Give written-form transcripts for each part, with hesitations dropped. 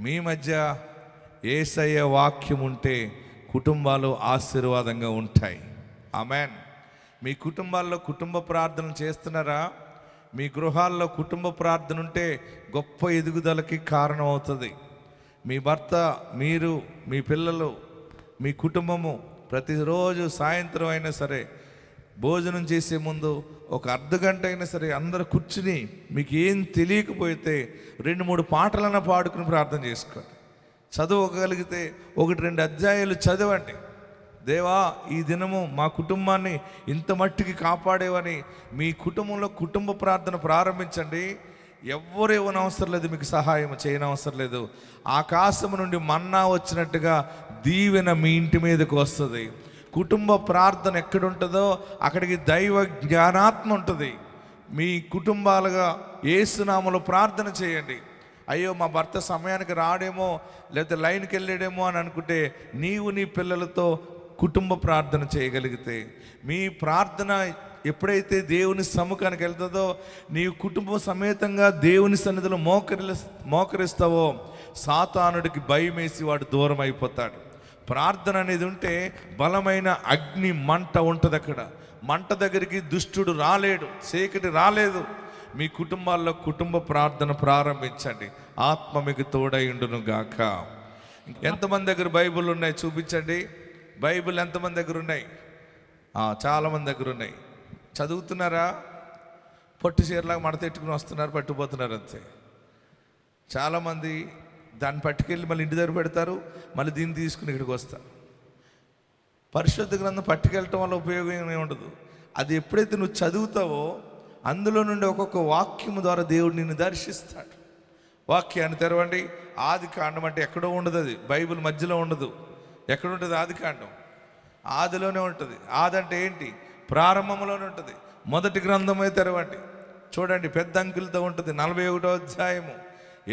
మీ మధ్య యేసయ్య వాక్యం ఉంటే కుటుంబాలు ఆశీర్వాదంగా ఉంటాయి. ఆమేన్. మీ కుటుంబాల్లో కుటుంబ ప్రార్థన చేస్తున్నారా? మీ గృహాల్లో కుటుంబ ప్రార్థన ఉంటే గొప్ప ఎదుగుదలకి కారణం అవుతుంది. మీ భర్త, మీరు, మీ పిల్లలు, మీ కుటుంబము ప్రతిరోజు సాయంత్రం అయినా సరే భోజనం చేసే ముందు ఒక అర్ధగంట అయినా సరే అందరూ కూర్చుని మీకు ఏం తెలియకపోతే 2-3 పాటలన్నా పాడుకుని ప్రార్థన చేసుకోండి. చదవగలిగితే 1-2 అధ్యాయాలు చదవండి. దేవా, ఈ దినము మా కుటుంబాన్ని ఇంత మట్టికి కాపాడేవని మీ కుటుంబంలో కుటుంబ ప్రార్థన ప్రారంభించండి. ఎవ్వరు ఇవ్వనవసరం లేదు, మీకు సహాయం చేయనవసరం లేదు. ఆకాశం నుండి మన్నా వచ్చినట్టుగా దీవెన మీ ఇంటి మీదకి వస్తుంది. కుటుంబ ప్రార్థన ఎక్కడుంటుందో అక్కడికి దైవ జ్ఞానాత్మ ఉంటుంది. మీ కుటుంబాలుగా యేసునామములో ప్రార్థన చేయండి. అయ్యో, మా భర్త సమయానికి రాడేమో, లేకపోతే లైన్కి వెళ్ళాడేమో అని అనుకుంటే నీవు నీ పిల్లలతో కుటుంబ ప్రార్థన చేయగలిగితే, మీ ప్రార్థన ఎప్పుడైతే దేవుని సముఖానికి వెళ్తుందో నీవు కుటుంబ సమేతంగా దేవుని సన్నిధిలో మోకరిస్తావో సాతానుడికి భయం వేసి వాడు దూరం అయిపోతాడు. ప్రార్థన అనేది ఉంటే బలమైన అగ్ని మంట ఉంటుంది. అక్కడ మంట దగ్గరికి దుష్టుడు రాలేడు, చీకటి రాలేదు. మీ కుటుంబాల్లో కుటుంబ ప్రార్థన ప్రారంభించండి. ఆత్మ మీకు తోడైండును గాక. ఎంతమంది దగ్గర బైబిల్ ఉన్నాయి చూపించండి. బైబిల్ ఎంతమంది దగ్గర ఉన్నాయి? చాలామంది దగ్గర ఉన్నాయి. చదువుతున్నారా? పొట్టు చీరలాగా మడతెట్టుకుని వస్తున్నారు, పట్టుకుపోతున్నారు అంతే. చాలామంది దాన్ని పట్టుకెళ్ళి మళ్ళీ ఇంటి దగ్గర పెడతారు, మళ్ళీ దీన్ని తీసుకుని ఇక్కడికి వస్తారు. పరిశుద్ధ గ్రంథం పట్టుకెళ్ళటం వల్ల ఉపయోగం ఏమీ ఉండదు. అది ఎప్పుడైతే నువ్వు చదువుతావో అందులో నుండి ఒక్కొక్క వాక్యం ద్వారా దేవుడు నిన్ను దర్శిస్తాడు. వాక్యాన్ని తెరవండి. ఆది కాండం అంటే ఎక్కడో ఉండదు, అది బైబిల్ మధ్యలో ఉండదు. ఎక్కడ ఉంటుంది ఆది కాండం? ఆదిలోనే ఉంటుంది. ఆది అంటే ఏంటి? ప్రారంభంలోనే ఉంటుంది. మొదటి గ్రంథమే తెరవండి, చూడండి. పెద్ద అంకెలతో ఉంటుంది. 41వ అధ్యాయము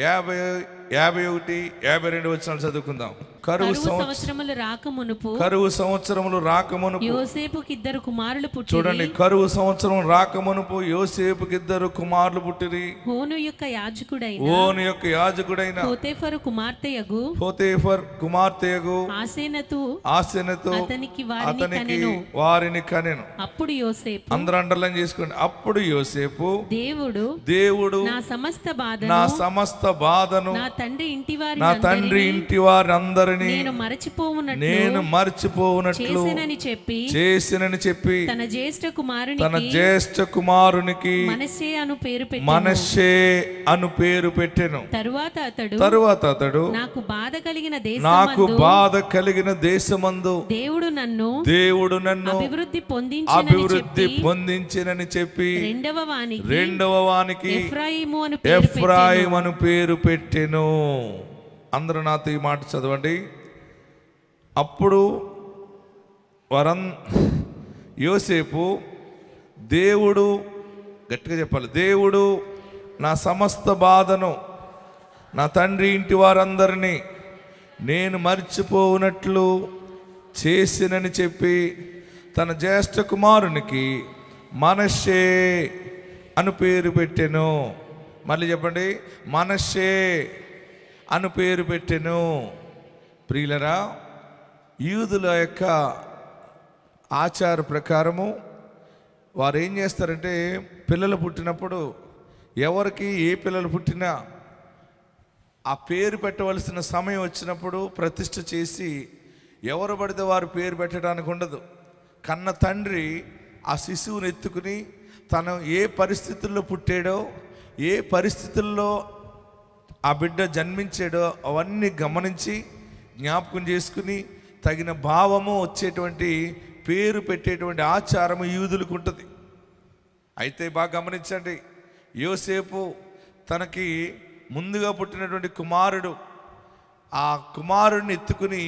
51, 52 వచనాలు చదువుకుందాం. కరువు సంవత్సరములు రాకమునుపు యోసేపుకి 2 కుమారులు పుట్టిరి. చూడండి, కరువు సంవత్సరం రాకమునుపు యోసేపుకి 2 కుమారులు పుట్టిరి. ఓను యొక్క యాజకుడైన పోతీఫరు కుమార్తెయగు ఆసెనతు అతనికి వారిని కనెను. అప్పుడు యోసేపు, అందరూ అండర్లైన్ చేసుకోండి. అప్పుడు యోసేపు, దేవుడు నా సమస్త బాధను నా తండ్రి ఇంటి వారి అందరినీ నేను మరచిపోవునట్లు చేసినని చెప్పి తన జ్యేష్ఠ కుమారునికి మనష్షే అను పేరు పెట్టెను. తరువాత అతడు నాకు బాధ కలిగిన దేశమందు దేవుడు నన్ను అభివృద్ధి పొందించినని చెప్పి రెండవ వానికి ఎఫ్రాయిము అను పేరు పెట్టెను. అందరూ నాతో ఈ మాట చదవండి. అప్పుడు యోసేపు, దేవుడు, గట్టిగా చెప్పాలి, దేవుడు నా సమస్త బాధను నా తండ్రి ఇంటి వారందరినీ నేను మర్చిపోవునట్లు చేసినని చెప్పి తన జ్యేష్ఠ కుమారునికి మనష్షే అను పేరు పెట్టెను. మళ్ళీ చెప్పండి, మనష్షే అను పేరు పెట్టెను. ప్రియులరా, యూదుల యొక్క ఆచార ప్రకారము వారు ఏం చేస్తారంటే, పిల్లలు పుట్టినప్పుడు ఎవరికి ఏ పిల్లలు పుట్టినా ఆ పేరు పెట్టవలసిన సమయం వచ్చినప్పుడు ప్రతిష్ఠ చేసి ఎవరు పడితే వారు పేరు పెట్టడానికి ఉండదు. కన్న తండ్రి ఆ శిశువుని ఎత్తుకుని తను ఏ పరిస్థితుల్లో పుట్టాడో, ఏ పరిస్థితుల్లో ఆ బిడ్డ జన్మించాడో అవన్నీ గమనించి జ్ఞాపకం చేసుకుని తగిన భావము వచ్చేటువంటి పేరు పెట్టేటువంటి ఆచారము యూదులకు ఉంటుంది. అయితే బాగా గమనించండి, యోసేపు తనకి ముందుగా పుట్టినటువంటి కుమారుడు, ఆ కుమారుడిని ఎత్తుకుని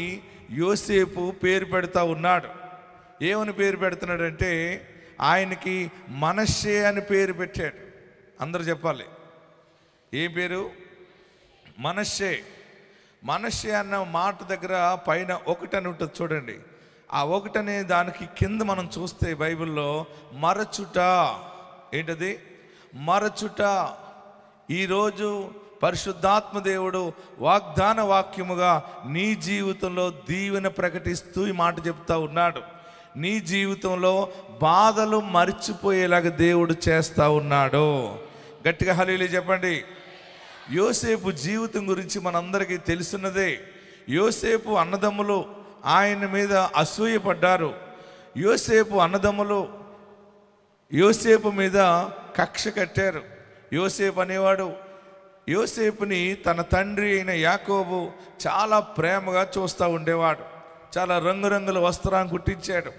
యోసేపు పేరు పెడతా ఉన్నాడు. ఏమని పేరు పెడుతున్నాడంటే, ఆయనకి మనష్షే అని పేరు పెట్టాడు. అందరూ చెప్పాలి, ఏ పేరు? మనష్షే. మనష్షే అన్న మాట దగ్గర పైన 1 అని ఉంటుంది చూడండి. ఆ 1 అనే దానికి కింద మనం చూస్తే బైబిల్లో మరచుట. ఏంటది? మరచుట. ఈరోజు పరిశుద్ధాత్మ దేవుడు వాగ్దాన వాక్యముగా నీ జీవితంలో దీవెన ప్రకటిస్తూ ఈ మాట చెప్తా ఉన్నాడు. నీ జీవితంలో బాధలు మర్చిపోయేలాగా దేవుడు చేస్తా ఉన్నాడు. గట్టిగా హల్లెలూయా చెప్పండి. యోసేపు జీవితం గురించి మనందరికీ తెలుసున్నదే. యోసేపు అన్నదమ్ములు ఆయన మీద అసూయపడ్డారు. యోసేపు అన్నదమ్ములు యోసేపు మీద కక్ష కట్టారు. యోసేపు అనేవాడు యోసేపుని తన తండ్రి అయిన యాకోబు చాలా ప్రేమగా చూస్తూ ఉండేవాడు. చాలా రంగురంగుల వస్త్రాన్ని కుట్టించాడు.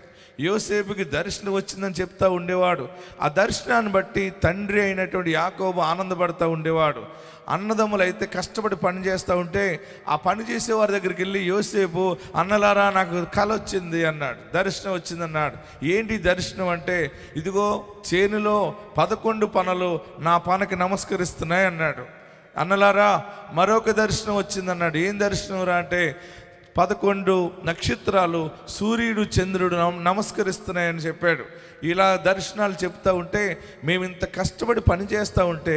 యోసేపుకి దర్శనం వచ్చిందని చెప్తా ఉండేవాడు. ఆ దర్శనాన్ని బట్టి తండ్రి అయినటువంటి యాకోబు ఆనందపడుతూ ఉండేవాడు. అన్నదమ్ములు అయితే కష్టపడి పని చేస్తూ ఉంటే ఆ పని చేసే వారి దగ్గరికి వెళ్ళి యోసేపు, అన్నలారా నాకు కల వచ్చింది అన్నాడు, దర్శనం వచ్చింది అన్నాడు. ఏంటి దర్శనం అంటే, ఇదిగో చేనులో 11 పనలు నా పనకి నమస్కరిస్తున్నాయి అన్నాడు. అన్నలారా మరొక దర్శనం వచ్చిందన్నాడు. ఏం దర్శనం రా అంటే, 11 నక్షత్రాలు సూర్యుడు చంద్రుడు నమస్కరిస్తున్నాయని చెప్పాడు. ఇలా దర్శనాలు చెప్తా ఉంటే, మేము ఇంత కష్టపడి పని చేస్తూ ఉంటే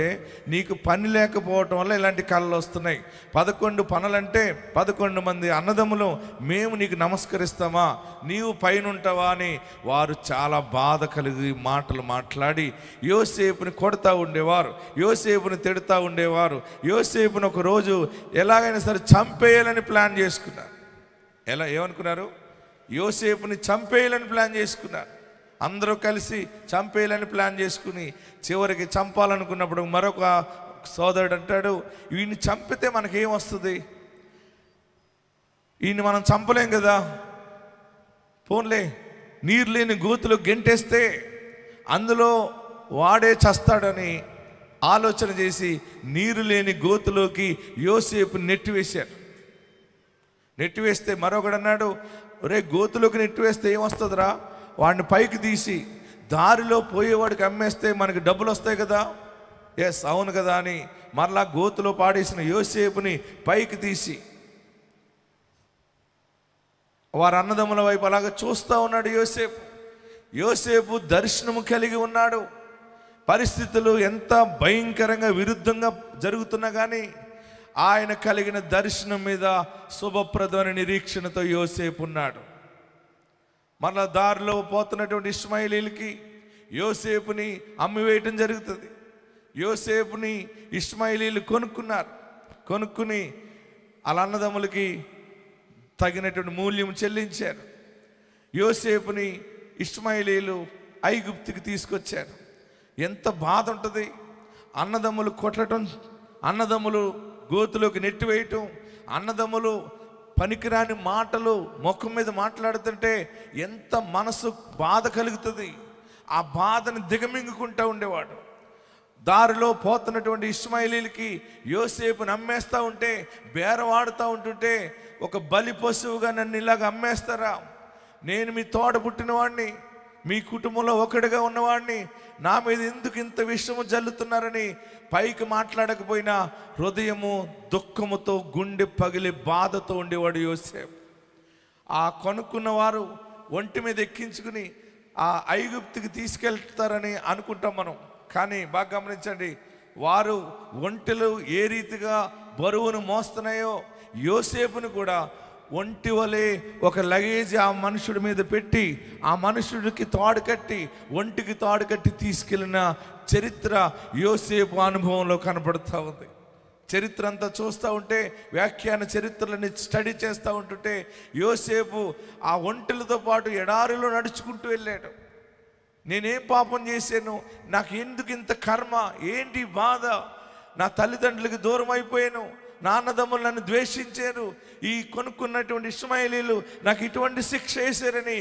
నీకు పని లేకపోవటం వల్ల ఇలాంటి కళలు వస్తున్నాయి. 11 పనులంటే 11 మంది అన్నదమ్ములు మేము నీకు నమస్కరిస్తామా, నీవు పైన ఉంటావా అని వారు చాలా బాధ కలిగి మాటలు మాట్లాడి యోసేపుని కొడతా ఉండేవారు, యోసేపుని తిడుతూ ఉండేవారు. యోసేపుని ఒక రోజు ఎలాగైనా సరే చంపేయాలని ప్లాన్ చేసుకున్నారు. ఏమనుకున్నారు? యోసేపుని చంపేయాలని ప్లాన్ చేసుకున్నారు. అందరూ కలిసి చంపేయాలని ప్లాన్ చేసుకుని చివరికి చంపాలనుకున్నప్పుడు మరొక సోదరుడు అంటాడు, వీడిని చంపితే మనకేం వస్తుంది, ఈయన్ని మనం చంపలేం కదా, పోన్లే నీరు లేని గోతులో గెంటేస్తే అందులో వాడే చస్తాడని ఆలోచన చేసి నీరు లేని గోతులోకి యోసేపు నెట్టివేశారు. నెట్టివేస్తే మరొకడు అన్నాడు, ఒరే గోతులోకి నెట్టివేస్తే ఏమొస్తుందిరా, వాడిని పైకి తీసి దారిలో పోయేవాడికి అమ్మేస్తే మనకి డబ్బులు వస్తాయి కదా. ఎస్ అవును కదా అని మరలా గోతులో పాడేసిన యోసేపుని పైకి తీసి వారి అన్నదమ్ముల వైపు అలాగా చూస్తూ ఉన్నాడు యోసేపు. యోసేపు దర్శనము కలిగి ఉన్నాడు. పరిస్థితులు ఎంత భయంకరంగా విరుద్ధంగా జరుగుతున్నా కానీ ఆయన కలిగిన దర్శనం మీద శుభప్రదమైన నిరీక్షణతో యోసేపు ఉన్నాడు. మరలా దారిలో పోతున్నటువంటి ఇష్మాయిలీలకి యోసేపుని అమ్మివేయటం జరుగుతుంది. యోసేపుని ఇష్మాయిలీలు కొనుక్కున్నారు. కొనుక్కుని వాళ్ళ అన్నదమ్ములకి తగినటువంటి మూల్యం చెల్లించారు. యోసేపుని ఇష్మాయిలీలు ఐగుప్తుకి తీసుకొచ్చారు. ఎంత బాధ ఉంటుంది, అన్నదమ్ములు కొట్టడం, అన్నదమ్ములు గోతులోకి నెట్టివేయటం, అన్నదమ్ములు పనికిరాని మాటలు ముఖం మీద మాట్లాడుతుంటే ఎంత మనసు బాధ కలుగుతుంది. ఆ బాధను దిగమింగుకుంటూ ఉండేవాడు. దారిలో పోతున్నటువంటి ఇష్మాయిలీలకి యోసేపుని అమ్మేస్తూ ఉంటే, బేరవాడుతూ ఉంటుంటే, ఒక బలి పశువుగా నన్ను ఇలాగ అమ్మేస్తారా, నేను మీ తోడ పుట్టినవాడిని, మీ కుటుంబంలో ఒకటిగా ఉన్నవాడిని, నా మీద ఎందుకు ఇంత విషము జల్లుతున్నారని పైకి మాట్లాడకపోయినా హృదయము దుఃఖముతో గుండె పగిలి బాధతో ఉండేవాడు యోసేపు. ఆ కొనుక్కున్న వారు ఒంటి మీద ఎక్కించుకుని ఆ ఐగుప్తుకి తీసుకెళ్తారని అనుకుంటాం మనం. కానీ బాగా గమనించండి, వారు ఒంటెలు ఏ రీతిగా బరువును మోస్తున్నాయో యోసేపును కూడా ఒంటి వలె ఒక లగేజ్ ఆ మనుషుడి మీద పెట్టి ఆ మనుషుడికి తాడు కట్టి ఒంటికి తాడు కట్టి తీసుకెళ్ళిన చరిత్ర యోసేపు అనుభవంలో కనపడుతూ ఉంది. చరిత్ర అంతా చూస్తూ ఉంటే, వ్యాఖ్యాన చరిత్రలని స్టడీ చేస్తూ ఉంటుంటే, యోసేపు ఆ ఒంటెలతో పాటు ఎడారిలో నడుచుకుంటూ వెళ్ళాడు. నేనేం పాపం చేశాను, నాకు ఎందుకు ఇంత కర్మ, ఏంటి బాధ, నా తల్లిదండ్రులకి దూరం అయిపోయాను, నాన్నదమ్ములు నన్ను ద్వేషించారు, ఈ కొనుక్కున్నటువంటి ఇష్మాయిలీలు నాకు ఇటువంటి శిక్ష వేశారని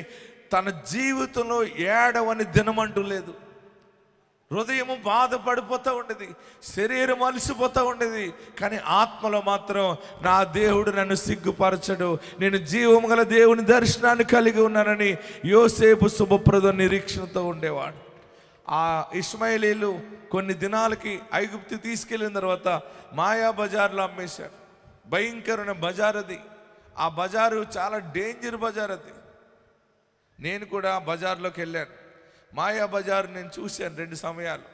తన జీవితంలో ఏడవని దినమంటూ లేదు. హృదయము బాధపడిపోతూ ఉండేది, శరీరం అలసిపోతూ ఉండేది, కానీ ఆత్మలో మాత్రం నా దేవుడు నన్ను సిగ్గుపరచడు, నేను జీవము గల దేవుని దర్శనాన్ని కలిగి ఉన్నానని యోసేపు శుభప్రద నిరీక్షణతో ఉండేవాడు. ఆ ఇష్మాయిలీలు కొన్ని దినాలకి ఐగుప్తు తీసుకెళ్ళిన తర్వాత మాయా బజార్లో అమ్మేశారు. భయంకరమైన బజార్ అది. ఆ బజారు చాలా డేంజర్ బజార్ అది. నేను కూడా బజార్లోకి వెళ్ళాను. మాయా బజార్ నేను చూశాను 2 సమయాలు.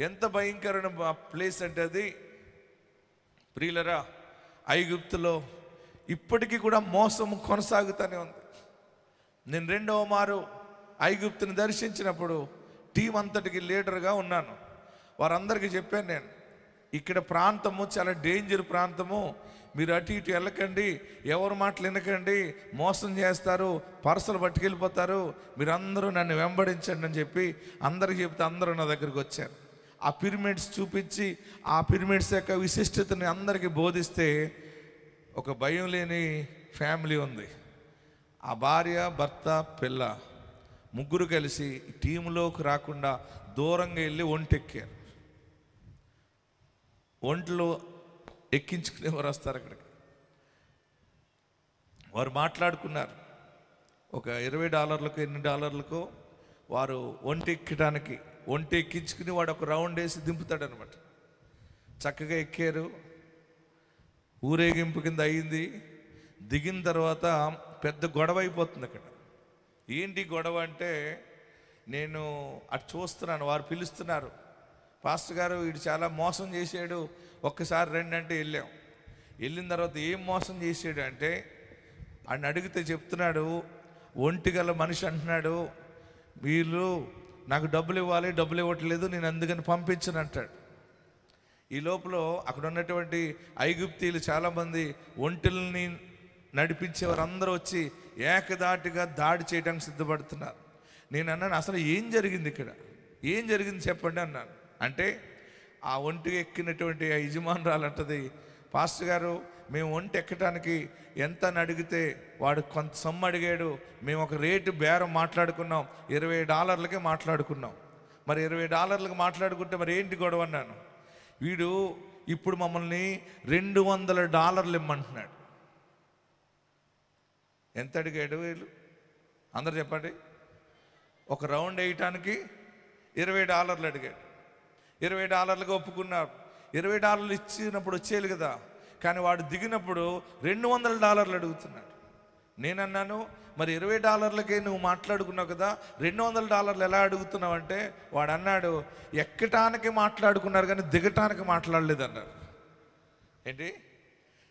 ఎంత భయంకరమైన ప్లేస్ అంటే అది, ప్రియులరా, ఐగుప్తులో ఇప్పటికీ కూడా మోసం కొనసాగుతూనే ఉంది. నేను రెండవ మారు ఐగుప్తుని దర్శించినప్పుడు టీం అంతటికి లీడర్గా ఉన్నాను. వారందరికీ చెప్పాను, నేను ఇక్కడ ప్రాంతము చాలా డేంజర్ ప్రాంతము, మీరు అటు ఇటు వెళ్ళకండి, ఎవరు మాటలు వినకండి, మోసం చేస్తారు, పర్సలు పట్టుకెళ్ళిపోతారు, మీరందరూ నన్ను వెంబడించండి అని చెప్పి అందరికి చెప్తే అందరూ నా దగ్గరికి వచ్చారు. ఆ పిరమిడ్స్ చూపించి ఆ పిరమిడ్స్ యొక్క విశిష్టతని అందరికీ బోధిస్తే ఒక భయం లేని ఫ్యామిలీ ఉంది. ఆ భార్య, భర్త, పిల్ల ముగ్గురు కలిసి టీంలోకి రాకుండా దూరంగా వెళ్ళి ఒంటెక్కారు. ఒంట్లో ఎక్కించుకునే వారు వస్తారు అక్కడికి. వారు మాట్లాడుకున్నారు, ఒక $20 ఎన్ని డాలర్లకో వారు ఒంటి ఎక్కించుకుని వాడు ఒక రౌండ్ వేసి దింపుతాడు అనమాట. చక్కగా ఎక్కారు, ఊరేగింపు కింద అయింది. దిగిన తర్వాత పెద్ద గొడవ అయిపోతుంది అక్కడ. ఏంటి గొడవ అంటే, నేను అటు చూస్తున్నాను, వారు పిలుస్తున్నారు, పాస్టర్ గారు వీడు చాలా మోసం చేశాడు, ఒక్కసారి రండి అంటే వెళ్ళాం. వెళ్ళిన తర్వాత ఏం మోసం చేశాడు అంటే, ఆయన అడిగితే చెప్తున్నాడు, ఒంటిగల మనిషి అంటున్నాడు, వీళ్ళు నాకు డబ్బులు ఇవ్వాలి, డబ్బులు ఇవ్వట్లేదు, నేను అందుకని పంపించను అంటాడు. ఈ లోపల అక్కడ ఉన్నటువంటి ఐగుప్తీయులు చాలామంది ఒంటెల్ని నడిపించేవారు అందరూ వచ్చి ఏకదాటిగా దాడి చేయడానికి సిద్ధపడుతున్నారు. నేను అన్నాను, అసలు ఏం జరిగింది ఇక్కడ, ఏం జరిగింది చెప్పండి అన్నాను. అంటే ఆ ఒంటికి ఎక్కినటువంటి ఆ యజమానురాలు అంటది, పాస్టర్ గారు మేము ఒంటి ఎక్కడానికి ఎంత అని అడిగితే వాడు కొంత సొమ్ము అడిగాడు, మేము ఒక రేటు బేరం మాట్లాడుకున్నాం, $20 మాట్లాడుకున్నాం. మరి $20 మాట్లాడుకుంటే మరి ఏంటి గొడవ అన్నాను. వీడు ఇప్పుడు మమ్మల్ని $200 ఇమ్మంటున్నాడు. ఎంత అడిగాడు వీళ్ళు అందరు చెప్పండి. ఒక రౌండ్ వేయటానికి $20 అడిగాడు. $20 ఒప్పుకున్నారు. $20 ఇచ్చినప్పుడు వచ్చేయాలి కదా, కానీ వాడు దిగినప్పుడు $200 అడుగుతున్నాడు. నేనన్నాను, మరి $20 నువ్వు మాట్లాడుకున్నావు కదా, $200 ఎలా అడుగుతున్నావు అంటే, వాడు అన్నాడు, ఎక్కటానికి మాట్లాడుకున్నారు కానీ దిగటానికి మాట్లాడలేదు అన్నారు. ఏంటి,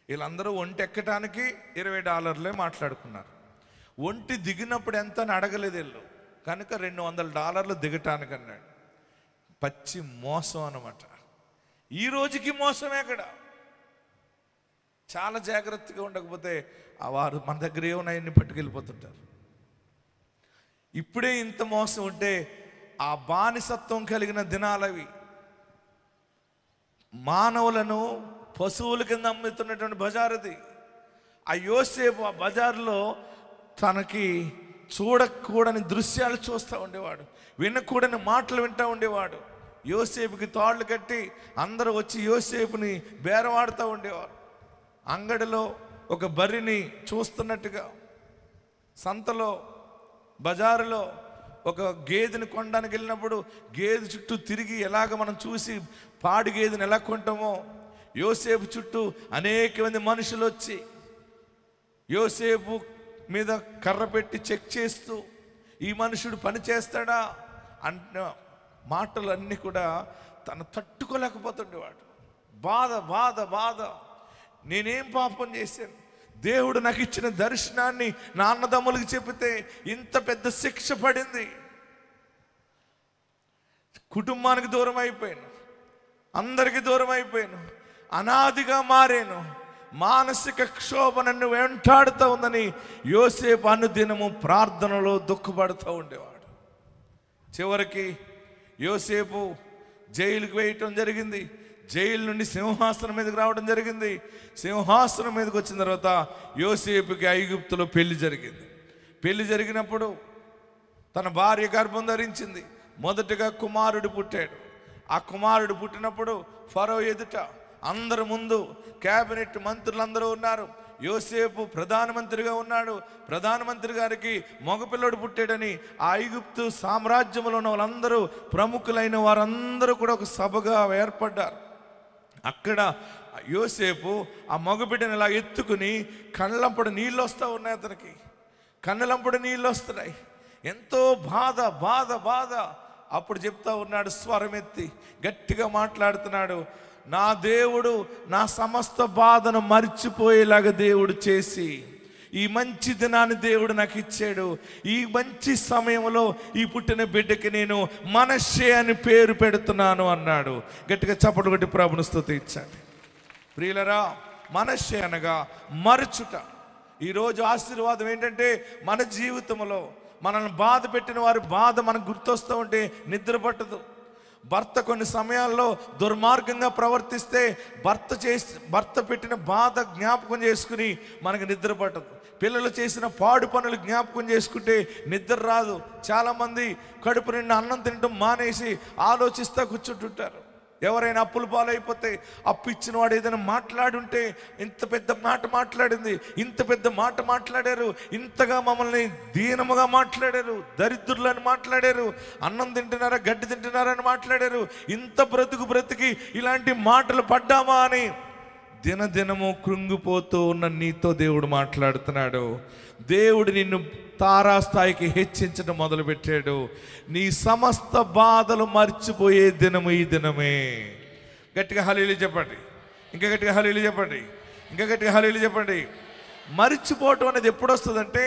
వీళ్ళందరూ ఒంటి ఎక్కటానికి $20 మాట్లాడుకున్నారు, ఒంటి దిగినప్పుడు ఎంత అని అడగలేదు వీళ్ళు, కనుక $200 దిగటానికి అన్నాడు. పచ్చి మోసం అన్నమాట. ఈ రోజుకి మోసమే అక్కడ. చాలా జాగ్రత్తగా ఉండకపోతే వారు మన దగ్గర ఏమున్నాయన్ని పట్టుకెళ్ళిపోతుంటారు. ఇప్పుడే ఇంత మోసం ఉంటే ఆ బానిసత్వం కలిగిన దినాలవి. మానవులను పశువుల కింద అమ్ముతున్నటువంటి బజారుది. ఆ యోసేపు ఆ బజారులో తనకి చూడకూడని దృశ్యాలు చూస్తూ ఉండేవాడు, వినకూడని మాటలు వింటూ ఉండేవాడు. యోసేపుకి తాళ్ళు కట్టి అందరూ వచ్చి యోసేపుని బేరవాడుతూ ఉండేవారు. అంగడిలో ఒక బర్రెని చూస్తున్నట్టుగా, సంతలో బజారులో ఒక గేదెని కొనడానికి వెళ్ళినప్పుడు గేదె చుట్టూ తిరిగి ఎలాగ మనం చూసి పాడి గేదెని ఎలా కొంటామో, యోసేపు చుట్టూ అనేక మంది మనుషులు వచ్చి యోసేపు మీద కర్ర పెట్టి చెక్ చేస్తూ, ఈ మనుషుడు పని చేస్తాడా అన్న మాటలన్నీ కూడా తను తట్టుకోలేకపోతుండేవాడు. బాధ బాధ బాధ. నేనేం పాపం చేశాను, దేవుడు నాకు ఇచ్చిన దర్శనాన్ని నా అన్నదమ్ములకు చెబితే ఇంత పెద్ద శిక్ష పడింది, కుటుంబానికి దూరం అయిపోయాను, అందరికి దూరం అయిపోయాను, అనాదిగా మారాను, మానసిక క్షోభ నన్ను వెంటాడుతూ ఉందని యోసేపు అనుదినము ప్రార్థనలో దుఃఖపడుతూ ఉండేవాడు. చివరికి యోసేపు జైలుకి వేయటం జరిగింది. జైలు నుండి సింహాసనం మీదకి రావడం జరిగింది. సింహాసనం మీదకి వచ్చిన తర్వాత యోసేపుకి ఐగుప్తులో పెళ్లి జరిగింది. పెళ్లి జరిగినప్పుడు తన భార్య గర్భం ధరించింది. మొదటగా కుమారుడు పుట్టాడు. ఆ కుమారుడు పుట్టినప్పుడు ఫరో ఎదుట అందరి ముందు క్యాబినెట్ మంత్రులందరూ ఉన్నారు. యోసేపు ప్రధానమంత్రిగా ఉన్నాడు. ప్రధానమంత్రి గారికి మగపిల్లడు పుట్టాడని ఆ ఐగుప్తు సామ్రాజ్యంలో ఉన్న వాళ్ళందరూ, ప్రముఖులైన వారందరూ కూడా ఒక సభగా ఏర్పడ్డారు. అక్కడ యోసేపు ఆ మగబిడ్డని ఇలా ఎత్తుకుని కళ్ళంపడి నీళ్ళు వస్తూ ఉన్నాయి, అతనికి కన్నులంపడి నీళ్ళు వస్తున్నాయి. ఎంతో బాధ బాధ బాధ. అప్పుడు చెప్తా ఉన్నాడు, స్వరం ఎత్తి గట్టిగా మాట్లాడుతున్నాడు, నా దేవుడు నా సమస్త బాధను మర్చిపోయేలాగా దేవుడు చేసి ఈ మంచి దినాన్ని దేవుడు నాకు ఇచ్చాడు. ఈ మంచి సమయంలో ఈ పుట్టిన బిడ్డకి నేను మనష్షే అని పేరు పెడుతున్నాను అన్నాడు. గట్టిగా చప్పట్లు కొట్టి ప్రభుని స్తుతించండి. ప్రియులరా, మనష్షే అనగా మరచుట. ఈరోజు ఆశీర్వాదం ఏంటంటే మన జీవితంలో మనల్ని బాధ పెట్టిన వారి బాధ మనకు గుర్తొస్తూ ఉంటే నిద్ర పట్టదు. భర్త కొన్ని సమయాల్లో దుర్మార్గంగా ప్రవర్తిస్తే భర్త పెట్టిన బాధ జ్ఞాపకం చేసుకుని మనకు నిద్ర పట్టదు. పిల్లలు చేసిన పాడు పనులు జ్ఞాపకం చేసుకుంటే నిద్ర రాదు. చాలామంది కడుపు నిండా అన్నం తినడం మానేసి ఆలోచిస్తూ కూర్చుంటుంటారు. ఎవరైనా అప్పుల పాలైపోతే అప్పు ఇచ్చిన వాడు ఏదైనా మాట్లాడుంటే, ఇంత పెద్ద మాట మాట్లాడింది, ఇంత పెద్ద మాట మాట్లాడారు, ఇంతగా మమ్మల్ని దీనముగా మాట్లాడారు, దరిద్రులని మాట్లాడారు, అన్నం తింటున్నారా గడ్డి తింటున్నారని మాట్లాడారు, ఇంత బ్రతికి ఇలాంటి మాటలు పడ్డామా అని దినదినము కృంగిపోతూ ఉన్న నీతో దేవుడు మాట్లాడుతున్నాడు. దేవుడు నిన్ను తారాస్థాయికి హెచ్చించడం మొదలుపెట్టాడు. నీ సమస్త బాధలు మర్చిపోయే దినము ఈ దినమే. గట్టిగా హల్లెలూయా చెప్పండి. ఇంకా గట్టిగా హల్లెలూయా చెప్పండి. ఇంకా గట్టిగా హల్లెలూయా చెప్పండి. మర్చిపోవటం అనేది ఎప్పుడు వస్తుందంటే,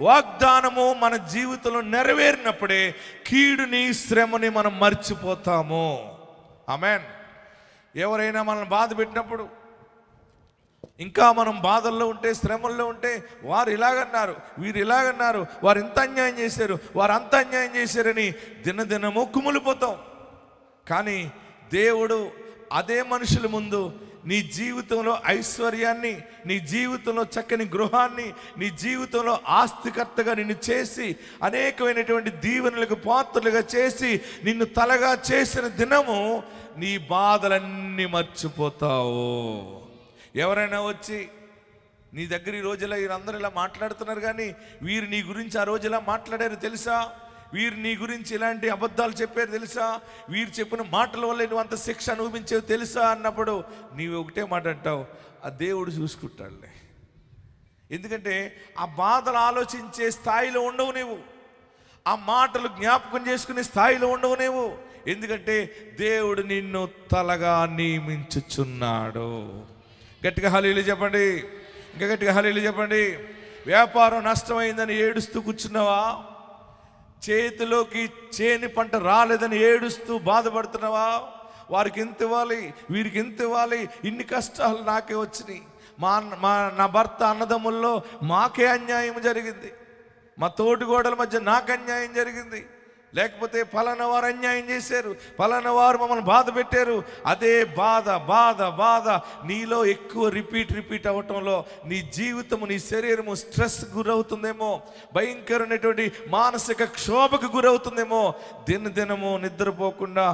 వాగ్దానము మన జీవితంలో నెరవేరినప్పుడే కీడుని శ్రమని మనం మర్చిపోతాము. ఆమేన్. ఎవరైనా మనల్ని బాధ పెట్టినప్పుడు, ఇంకా మనం బాధల్లో ఉంటే, శ్రమల్లో ఉంటే, వారు ఇలాగన్నారు, వీరు ఇలాగన్నారు, వారు ఇంత అన్యాయం చేశారు, వారు అంత అన్యాయం చేశారని దినదినము కుమిలిపోతాం. కానీ దేవుడు అదే మనుషుల ముందు నీ జీవితంలో ఐశ్వర్యాన్ని, నీ జీవితంలో చక్కని గృహాన్ని, నీ జీవితంలో ఆస్తికర్తగా నిన్ను చేసి అనేకమైనటువంటి దీవెనలకు పాత్రలుగా చేసి నిన్ను తలగా చేసిన దినము నీ బాధలన్నీ మర్చిపోతావు. ఎవరైనా వచ్చి నీ దగ్గర ఈ రోజులా వీరందరూ ఇలా మాట్లాడుతున్నారు, కానీ వీరు నీ గురించి ఆ రోజు ఇలా మాట్లాడారు తెలుసా, వీరు నీ గురించి ఇలాంటి అబద్ధాలు చెప్పారు తెలుసా, వీరు చెప్పిన మాటల వల్ల నువ్వు అంత శిక్ష అనుభవించేవి తెలుసా అన్నప్పుడు నీవు ఒకటే మాట అంటావు, ఆ దేవుడు చూసుకుంటాడులే. ఎందుకంటే ఆ బాధలు ఆలోచించే స్థాయిలో ఉండవు నీవు, ఆ మాటలు జ్ఞాపకం చేసుకునే స్థాయిలో ఉండవు నీవు. ఎందుకంటే దేవుడు నిన్ను తలగా నియమించుచున్నాడు. గట్టిగా హల్లెలూయా చెప్పండి. ఇంకా గట్టిగా హల్లెలూయా చెప్పండి. వ్యాపారం నష్టమైందని ఏడుస్తూ కూర్చున్నావా? చేతిలోకి చేని పంట రాలేదని ఏడుస్తూ బాధపడుతున్నావా? వారికి ఇంత ఇవ్వాలి, వీరికి ఇంత ఇవ్వాలి, ఇన్ని కష్టాలు నాకే వచ్చినాయి, నా భర్త అన్నదమ్ముల్లో మాకే అన్యాయం జరిగింది, మా తోటిగోడల మధ్య నాకు అన్యాయం జరిగింది, లేకపోతే ఫలానా వారు అన్యాయం చేశారు, ఫలానా వారు మమ్మల్ని బాధ పెట్టారు. అదే బాధ బాధ బాధ నీలో ఎక్కువ రిపీట్ అవ్వటంలో నీ జీవితము, నీ శరీరము స్ట్రెస్ గురవుతుందేమో, భయంకరమైనటువంటి మానసిక క్షోభకు గురవుతుందేమో. దినదినము నిద్రపోకుండా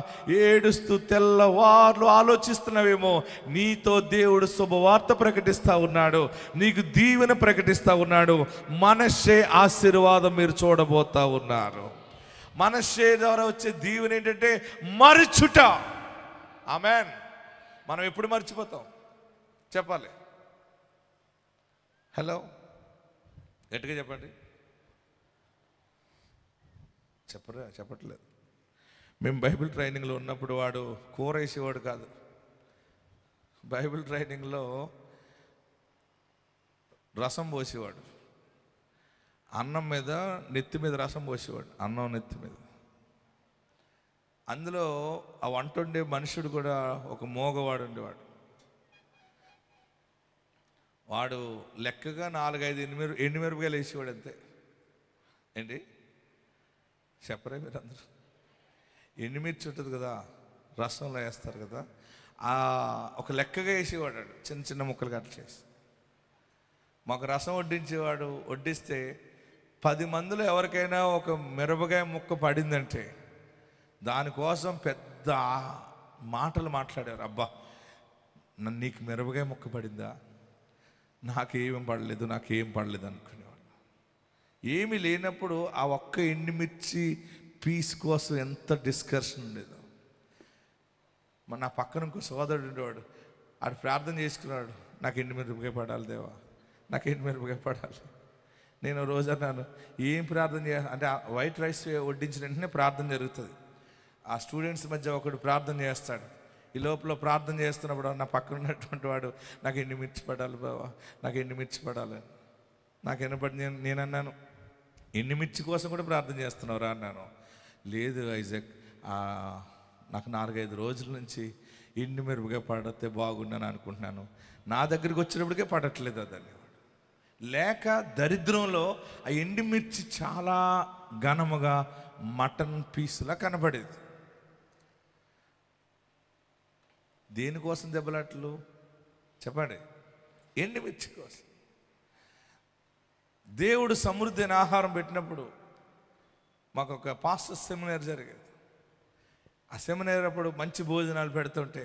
ఏడుస్తూ తెల్లవార్లు ఆలోచిస్తున్నావేమో. నీతో దేవుడు శుభవార్త ప్రకటిస్తూ ఉన్నాడు, నీకు దీవెన ప్రకటిస్తూ ఉన్నాడు. మనష్షే ఆశీర్వాదం మీరు చూడబోతా ఉన్నారు. మనష్షే ద్వారా వచ్చే దీవెన ఏంటంటే మరచుట. ఆమేన్. మనం ఎప్పుడు మర్చిపోతాం చెప్పాలి? హలో, గట్టిగా చెప్పండి. చెప్పట్లేదు. మేము బైబిల్ ట్రైనింగ్లో ఉన్నప్పుడు వాడు కూర వేసేవాడు కాదు. బైబిల్ ట్రైనింగ్లో రసం పోసేవాడు, అన్నం మీద నెత్తి మీద రసం పోసేవాడు, అన్నం నెత్తి మీద. అందులో ఆ వంట వండే మనుషుడు కూడా ఒక మోగవాడు ఉండేవాడు. వాడు లెక్కగా 4-5 ఎండుమిరపకాయలు వేసేవాడు అంతే. ఏంటి చెప్పరే మీరు అందరూ? ఎండుమిర్చి ఉంటుంది కదా, రసంలో వేస్తారు కదా, ఒక లెక్కగా వేసేవాడు. చిన్న చిన్న ముక్కలు కట్ చేసి మాకు రసం వడ్డించేవాడు. వడ్డిస్తే 10 మందిలో ఎవరికైనా ఒక మిరపకాయ ముక్క పడిందంటే దానికోసం పెద్ద మాటలు మాట్లాడారు. అబ్బా, నీకు మిరపకాయ ముక్క పడిందా, నాకేం పడలేదు అనుకునేవాడు. ఏమీ లేనప్పుడు ఆ ఒక్క ఎండుమిర్చి పీస్ కోసం ఎంత డిస్కషన్ ఉండేదో. మన నా పక్కన ఇంకో సోదరుడు ఉండేవాడు, ఆడు ప్రార్థన చేసుకున్నాడు, నాకు ఎండుమిరపకాయ పడాలి దేవా, నాకు ఎండుమిరపకాయ పడాలి. నేను రోజు అన్నాను, ఏం ప్రార్థన చేయాలి అంటే, వైట్ రైస్ వడ్డించిన వెంటనే ప్రార్థన జరుగుతుంది. ఆ స్టూడెంట్స్ మధ్య ఒకడు ప్రార్థన చేస్తాడు, ఈ లోపల ప్రార్థన చేస్తున్నప్పుడు నా పక్కన ఉన్నటువంటి వాడు నాకు ఎండుమిర్చి పడాలి బావా, నాకు ఎండుమిర్చి పడాలని నాకు వినపడి నేను అన్నాను, ఎండుమిర్చి కోసం కూడా ప్రార్థన చేస్తున్నావురా అన్నాను. లేదు ఐజాక్, నాకు 4-5 రోజుల నుంచి ఎండుమిరపకాయ పడితే బాగుండని అనుకుంటున్నాను, నా దగ్గరికి వచ్చినప్పటికే పడట్లేదు అదని. లేక దరిద్రంలో ఆ ఎండుమిర్చి చాలా ఘనముగా మటన్ పీసులా కనబడేది. దేనికోసం దెబ్బలాట్లు చెప్పండి? ఎండుమిర్చి కోసం. దేవుడు సమృద్ధి అయిన ఆహారం పెట్టినప్పుడు మాకు ఒక పాస్టర్ సెమినార్ జరిగేది. ఆ సెమినార్ అప్పుడు మంచి భోజనాలు పెడుతుంటే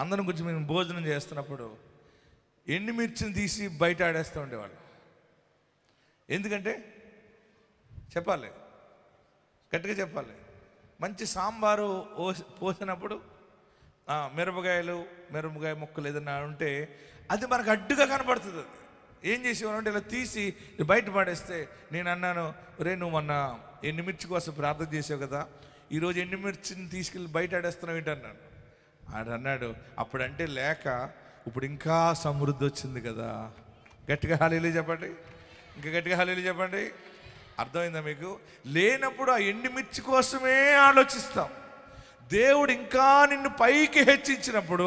అందరం గురించి మేము భోజనం చేస్తున్నప్పుడు ఎండుమిర్చిని తీసి బయట ఆడేస్తూ ఉండేవాళ్ళు. ఎందుకంటే చెప్పాలి, గట్టిగా చెప్పాలి, మంచి సాంబారు పోసినప్పుడు మిరపకాయ ముక్కలు ఏదన్నా ఉంటే అది మనకు అడ్డుగా కనపడుతుంది. అది ఏం చేసేవాడు అంటే ఇలా తీసి బయట పడేస్తే నేను అన్నాను, రే నువ్వు మొన్న ఎండుమిర్చి కోసం ప్రార్థన చేసావు కదా, ఈరోజు ఎండుమిర్చిని తీసుకెళ్ళి బయట ఆడేస్తున్నావు ఏంటన్నాడు. అన్నాడు అప్పుడంటే లేక ఇప్పుడు ఇంకా సమృద్ధి వచ్చింది కదా. గట్టిగా హల్లెలూయా చెప్పండి, ఇంకా గట్టిగా హల్లెలూయా చెప్పండి. అర్థమైందా మీకు? లేనప్పుడు ఆ ఎండుమిర్చి కోసమే ఆలోచిస్తాం. దేవుడు ఇంకా నిన్ను పైకి హెచ్చించినప్పుడు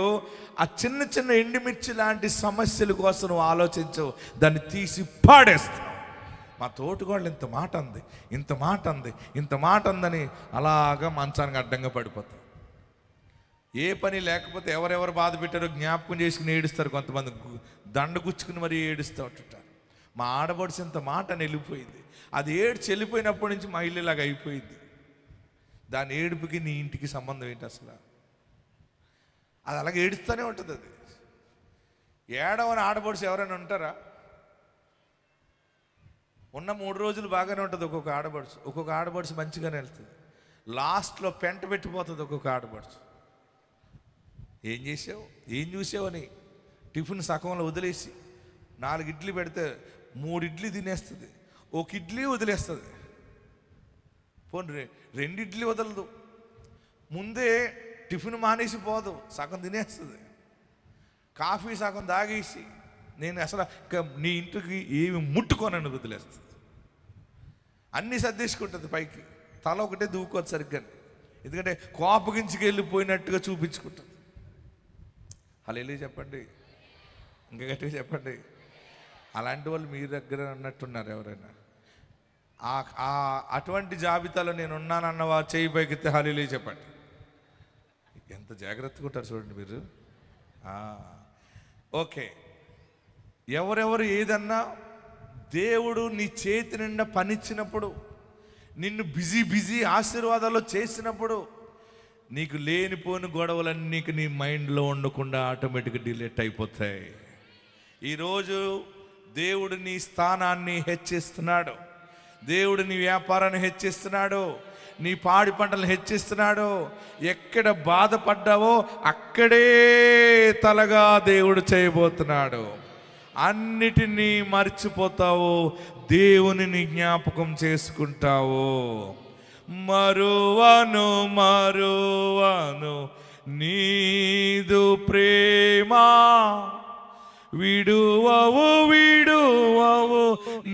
ఆ చిన్న చిన్న ఎండుమిర్చి లాంటి సమస్యల కోసం నువ్వు ఆలోచించవు, దాన్ని తీసి పాడేస్తావు. మా తోటికోళ్ళు ఇంత మాట అందని అలాగా మంచానికి అడ్డంగా పడిపోతావు. ఏ పని లేకపోతే ఎవరెవరు బాధ పెట్టారో జ్ఞాపకం చేసుకుని ఏడుస్తారు. కొంతమంది దండ గుచ్చుకుని మరీ ఏడుస్తూ ఉంటుంటారు. మా ఆడబడిసి ఇంత మాట అని వెళ్ళిపోయింది, అది ఏడ్చి వెళ్ళిపోయినప్పటి నుంచి మా ఇల్లు ఇలాగ అయిపోయింది. దాని ఏడుపుకి నీ ఇంటికి సంబంధం ఏంటి అసలు? అది అలాగే ఏడుస్తూనే ఉంటుంది. అది ఏడవని ఆడబడిసి ఎవరైనా ఉంటారా? ఉన్న 3 రోజులు బాగానే ఉంటుంది ఒక్కొక్క ఆడబడిసి మంచిగానే వెళ్తుంది. లాస్ట్లో పెంట పెట్టిపోతుంది ఒక్కొక్క ఆడబడిసి. ఏం చేసావు, ఏం చూసావు అని టిఫిన్ సగంలో వదిలేసి 4 ఇడ్లీ పెడితే 3 ఇడ్లీ తినేస్తుంది, 1 ఇడ్లీ వదిలేస్తుంది. పోనీ 2 ఇడ్లీ వదలదు, ముందే టిఫిన్ మానేసి పోదు, సగం తినేస్తుంది. కాఫీ సగం తాగేసి నేను అసలు ఇక నీ ఇంటికి ఏమి ముట్టుకోనని వదిలేస్తుంది. అన్నీ సర్దేసుకుంటుంది పైకి, తల ఒకటే దూకోదు సరిగ్గా, ఎందుకంటే కోపగించుకు వెళ్ళిపోయినట్టుగా చూపించుకుంటుంది. హల్లెలూయా చెప్పండి, ఇంకా గట్టిగా చెప్పండి. అలాంటి వాళ్ళు మీ దగ్గర అన్నట్టున్నారు ఎవరైనా? అటువంటి జాబితాలో నేను ఉన్నానన్నవారు చేయి పైకెత్తే హల్లెలూయా చెప్పండి. ఎంత జాగ్రత్తగా ఉంటారు చూడండి మీరు. ఓకే, ఎవరెవరు ఏదన్నా దేవుడు నీ చేతి నిండా పనిచ్చినప్పుడు, నిన్ను బిజీ ఆశీర్వాదాలు చేసినప్పుడు నీకు లేనిపోని గొడవలన్నీ నీ మైండ్లో ఉండకుండా ఆటోమేటిక్గా డిలీట్ అయిపోతాయి. ఈరోజు దేవుడు నీ స్థానాన్ని హెచ్చిస్తున్నాడు, దేవుడు నీ వ్యాపారాన్ని హెచ్చిస్తున్నాడు, నీ పాడి పంటలను హెచ్చిస్తున్నాడు. ఎక్కడ బాధపడ్డావో అక్కడే తలగా దేవుడు చేయబోతున్నాడు. అన్నిటినీ మర్చిపోతావు, దేవునిని జ్ఞాపకం చేసుకుంటావు. మరువను నీదు ప్రేమ, విడువవు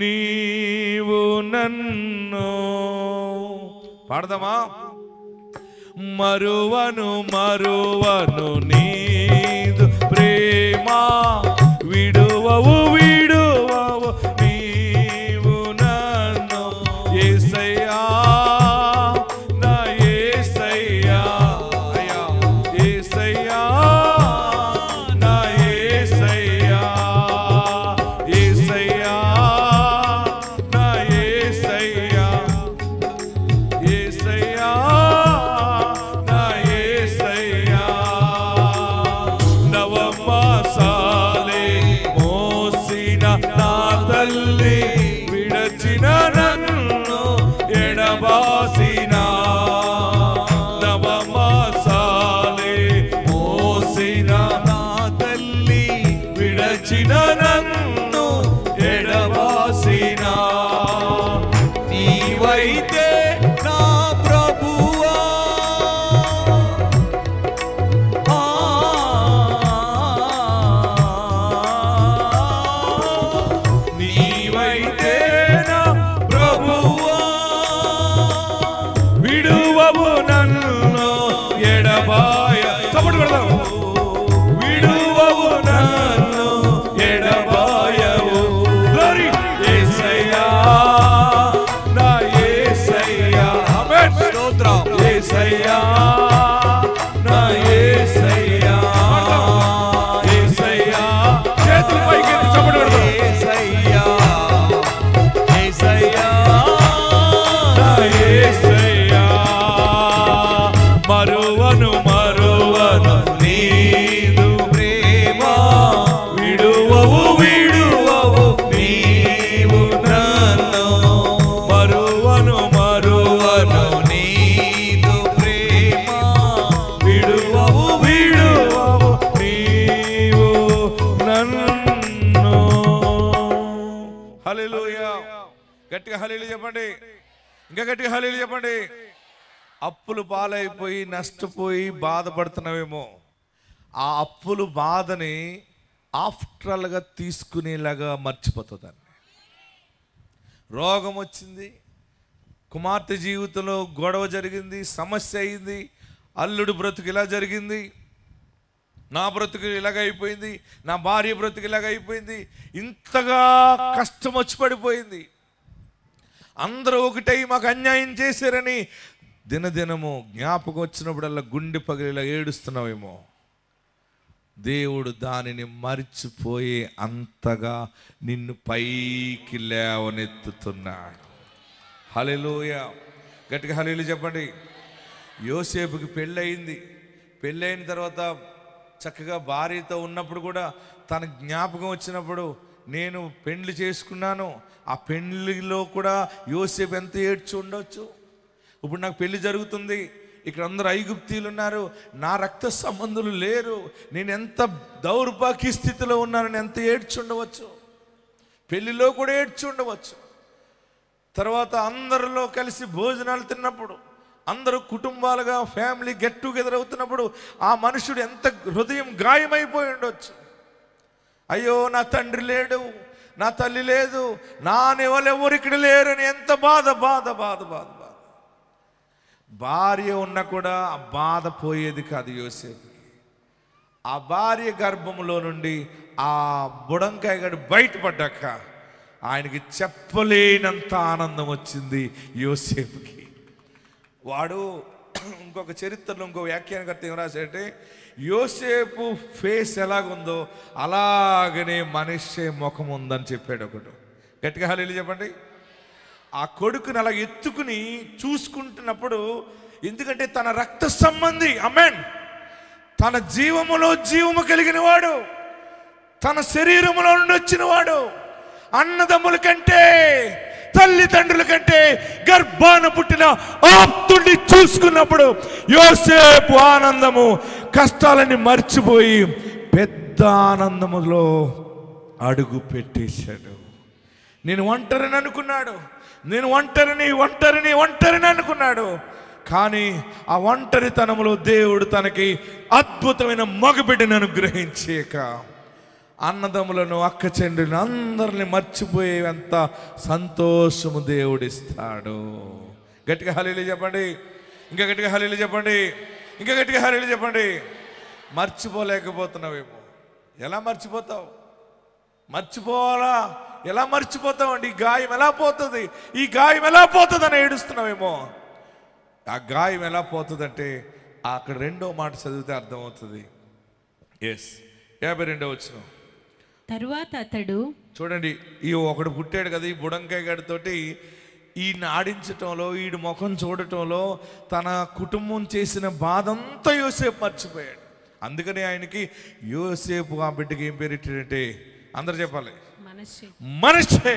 నీవు నన్ను. పాడదామా? మరువను నీదు ప్రేమ, విడువవు నీవు నన్ను. యేసయ్యా నా యేసయ్యా, యేసయ్యా నా యేసయ్యా, యేసయ్యా నా యేసయ్యా, యేసయ్యా నా యేసయ్యా. నవమాసాలే మోసిన నా తల్లి, విడచిన నన్ను ఎడబాసిన. నవమాసాలే మోసిన నా తల్లి, విడచిన నన్ను ఎడబాసిన. నీవైతే నా ప్రభువా, హల్లెలూయా. గట్టిగా హల్లెలూయా చెప్పండి. ఇంకా గట్టిగా హల్లెలూయా చెప్పండి. అప్పులు పాలైపోయి నష్టపోయి బాధపడుతున్నావేమో, ఆ అప్పులు బాధని ఆఫ్టర్గా తీసుకునేలాగా మర్చిపోతుందండి. రోగం వచ్చింది, కుమార్తె జీవితంలో గొడవ జరిగింది, సమస్య అయింది, అల్లుడు బ్రతుకు ఇలా జరిగింది, నా బ్రతుకు ఇలాగ అయిపోయింది, నా భార్య బ్రతుకు ఇలాగ అయిపోయింది, ఇంతగా కష్టం వచ్చి పడిపోయింది, అందరూ ఒకటై మాకు అన్యాయం చేశారని దినదినము జ్ఞాపకం వచ్చినప్పుడల్లా గుండె పగిలిలా ఏడుస్తున్నావేమో. దేవుడు దానిని మరిచిపోయే అంతగా నిన్ను పైకి లేవనెత్తుతున్నాడు. హల్లెలూయా. గట్టిగా హల్లెలూయా చెప్పండి. యోసేపుకి పెళ్ళయింది. పెళ్ళైన తర్వాత చక్కగా భార్యతో ఉన్నప్పుడు కూడా తన జ్ఞాపకం వచ్చినప్పుడు నేను పెళ్లి చేసుకున్నాను, ఆ పెళ్లిలో కూడా యోసేపు ఎంత ఏడ్చి ఉండొచ్చు. ఇప్పుడు నాకు పెళ్లి జరుగుతుంది, ఇక్కడ అందరూ ఐగుప్తీయులు ఉన్నారు, నా రక్త సంబంధులు లేరు, నేను ఎంత దౌర్భాగ్య స్థితిలో ఉన్నానని ఎంత ఏడ్చి ఉండవచ్చు. పెళ్లిలో కూడా ఏడ్చి ఉండవచ్చు. తర్వాత అందరిలో కలిసి భోజనాలు తిన్నప్పుడు, అందరూ కుటుంబాలుగా ఫ్యామిలీ గెట్ టుగెదర్ అవుతున్నప్పుడు ఆ మనుషుడు ఎంత హృదయం గాయమైపోయి ఉండొచ్చు. అయ్యో నా తండ్రి లేడు, నా తల్లి లేదు, నా వాళ్ళు ఎవరు ఇక్కడ లేరని ఎంత బాధ బాధ బాధ బాధ బాధ. భార్య ఉన్నా కూడా ఆ బాధ పోయేది కాదు యోసేపుకి. ఆ భార్య గర్భంలో నుండి ఆ బుడంకాయ గడు బయటపడ్డాక ఆయనకి చెప్పలేనంత ఆనందం వచ్చింది యోసేపుకి. వాడు ఇంకొక చరిత్రలో ఇంకో వ్యాఖ్యానకర్త ఏం రాశాడంటే, యోసేపు ఫేస్ ఎలాగుందో అలాగనే మనిషి ముఖం ఉందని చెప్పాడు ఒకడు. గట్టిగా హల్లెలూయా చెప్పండి. ఆ కొడుకుని అలా ఎత్తుకుని చూసుకుంటున్నప్పుడు, ఎందుకంటే తన రక్త సంబంధి, ఆమేన్, తన జీవములో జీవము కలిగిన వాడు, తన శరీరములో నుండి వచ్చిన వాడు, అన్నదమ్ముల కంటే తల్లిదండ్రుల కంటే గర్భాన పుట్టిన ఆప్తుడిని చూసుకున్నప్పుడు యోసేపు ఆనందము కష్టాలని మర్చిపోయి పెద్ద ఆనందములో అడుగు పెట్టేశాడు. నేను ఒంటరిని అనుకున్నాడు, నేను ఒంటరిని అనుకున్నాడు. కానీ ఆ ఒంటరితనములో దేవుడు తనకి అద్భుతమైన మగబిడ్డను అనుగ్రహించాక అన్నదమ్ములను అక్క చెండులను అందరిని మర్చిపోయేంత సంతోషము దేవుడిస్తాడు. గట్టిగా హల్లెలూయా చెప్పండి. ఇంకా గట్టిగా హల్లెలూయా చెప్పండి. ఇంకా గట్టిగా హల్లెలూయా చెప్పండి. మర్చిపోలేకపోతున్నావేమో. ఎలా మర్చిపోతావు? మర్చిపోవాలా? ఎలా మర్చిపోతావు అండి? ఈ గాయం ఎలా పోతుంది, ఈ గాయం ఎలా పోతుంది అని ఏడుస్తున్నావేమో. ఆ గాయం ఎలా పోతుందంటే అక్కడ 2వ మాట చదివితే అర్థమవుతుంది. 52వ వచనం. తరువాత అతడు, చూడండి, ఈ ఒకడు పుట్టాడు కదా, ఈ బుడంకాయ గడితోటి ఈయన ఆడించటంలో, ఈడు ముఖం చూడటంలో తన కుటుంబం చేసిన బాధ అంతా యోసేపు మర్చిపోయాడు. అందుకని ఆయనకి యోసేపు ఆ బిడ్డకి ఏం పేరు పెట్టాడంటే, అందరు చెప్పాలి, మనష్షే.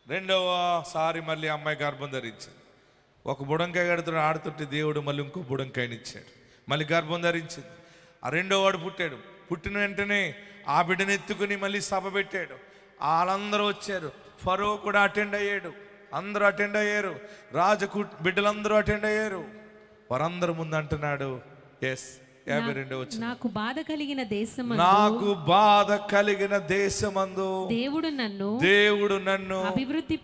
2వసారి మళ్ళీ అమ్మాయి గర్భం ధరించింది. ఒక బుడంకాయ గడితో ఆడుతుంటే దేవుడు మళ్ళీ ఇంకో బుడంకాయనిచ్చాడు, మళ్ళీ గర్భం ధరించింది. ఆ 2వ వాడు పుట్టాడు. పుట్టిన వెంటనే ఆ బిడ్డను ఎత్తుకుని మళ్ళీ సభ పెట్టాడు. వాళ్ళందరూ వచ్చారు. ఫరో కూడా అటెండ్ అయ్యాడు, అందరూ అటెండ్ అయ్యారు, బిడ్డలందరూ అటెండ్ అయ్యారు. వారందరూ ముందు అంటున్నాడు, 52వ వచనం, నాకు బాధ కలిగిన దేశమందు దేవుడు నన్ను అభివృద్ధి